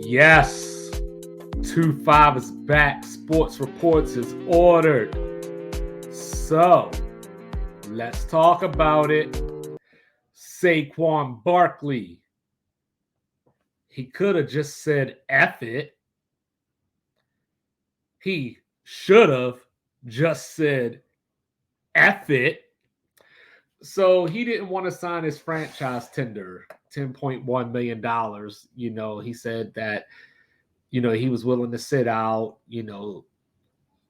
Yes, 2-5 is back. Sports Reports is ordered. So, let's talk about it. Saquon Barkley. He could have just said F it. He should have just said F it. So he didn't want to sign his franchise tender, $10.1 million. He said that, he was willing to sit out,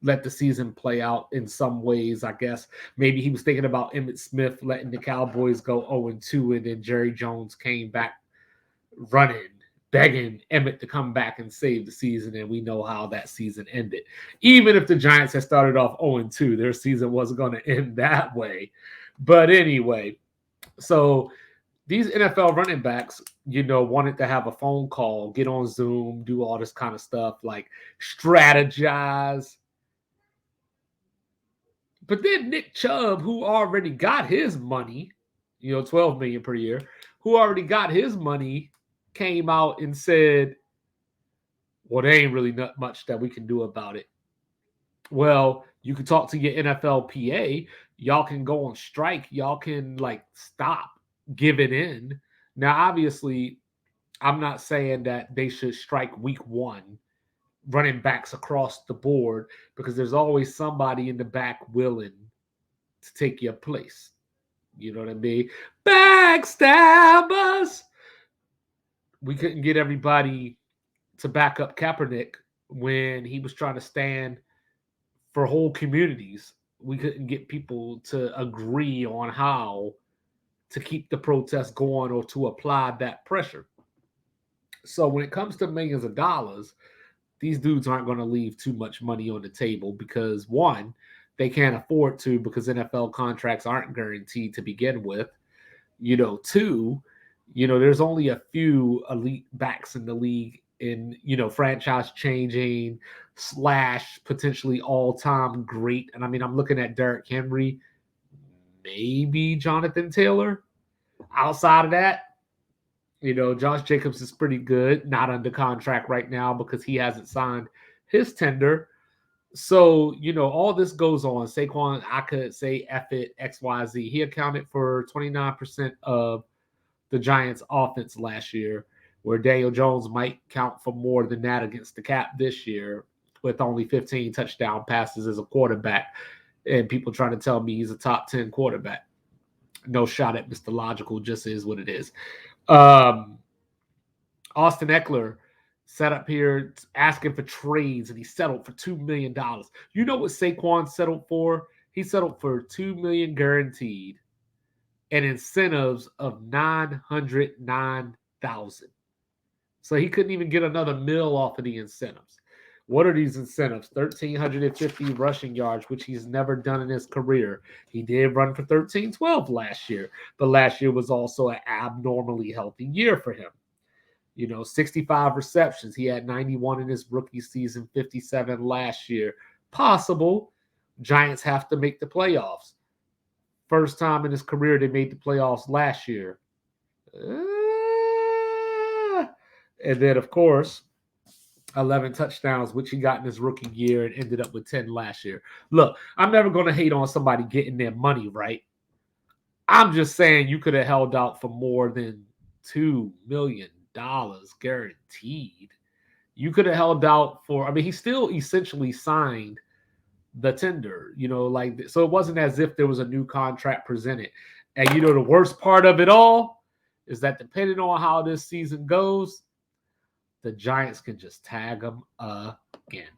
let the season play out in some ways. I guess maybe he was thinking about Emmitt Smith letting the Cowboys go 0-2, and then Jerry Jones came back running, begging Emmitt to come back and save the season, and we know how that season ended. Even if the Giants had started off 0-2, their season wasn't going to end that way. But anyway, so these NFL running backs, wanted to have a phone call, get on Zoom, do all this kind of stuff, like strategize. But then Nick Chubb, who already got his money, $12 million per year, who already got his money, came out and said, well, there ain't really not much that we can do about it. Well, you can talk to your NFLPA. Y'all can go on strike. Y'all can stop giving in. Now, obviously, I'm not saying that they should strike week 1 running backs across the board, because there's always somebody in the back willing to take your place. You know what I mean? Backstabbers. We couldn't get everybody to back up Kaepernick when he was trying to stand for whole communities. We couldn't get people to agree on how to keep the protest going or to apply that pressure. So when it comes to millions of dollars, these dudes aren't going to leave too much money on the table because, one, they can't afford to, because NFL contracts aren't guaranteed to begin with. Two, there's only a few elite backs in the league in, franchise changing / potentially all-time great. And I mean, I'm looking at Derrick Henry, maybe Jonathan Taylor. Outside of that, Josh Jacobs is pretty good, not under contract right now because he hasn't signed his tender. So, all this goes on. Saquon, I could say F it, XYZ. He accounted for 29% of the Giants' offense last year, where Daniel Jones might count for more than that against the cap this year, with only 15 touchdown passes as a quarterback. And people trying to tell me he's a top 10 quarterback. No shot at Mr. Logical, just is what it is. Austin Eckler set up here asking for trades, and he settled for $2 million. You know what Saquon settled for? He settled for $2 million guaranteed and incentives of $909,000. So he couldn't even get another mill off of the incentives. What are these incentives? 1,350 rushing yards, which he's never done in his career. He did run for 1,312 last year, but last year was also an abnormally healthy year for him. 65 receptions. He had 91 in his rookie season, 57 last year. Possible. Giants have to make the playoffs. First time in his career they made the playoffs last year. And then, of course, 11 touchdowns, which he got in his rookie year and ended up with 10 last year. Look, I'm never going to hate on somebody getting their money right. I'm just saying you could have held out for more than $2 million guaranteed. You could have held out for, he still essentially signed the tender, so it wasn't as if there was a new contract presented. And the worst part of it all is that depending on how this season goes, the Giants can just tag him again.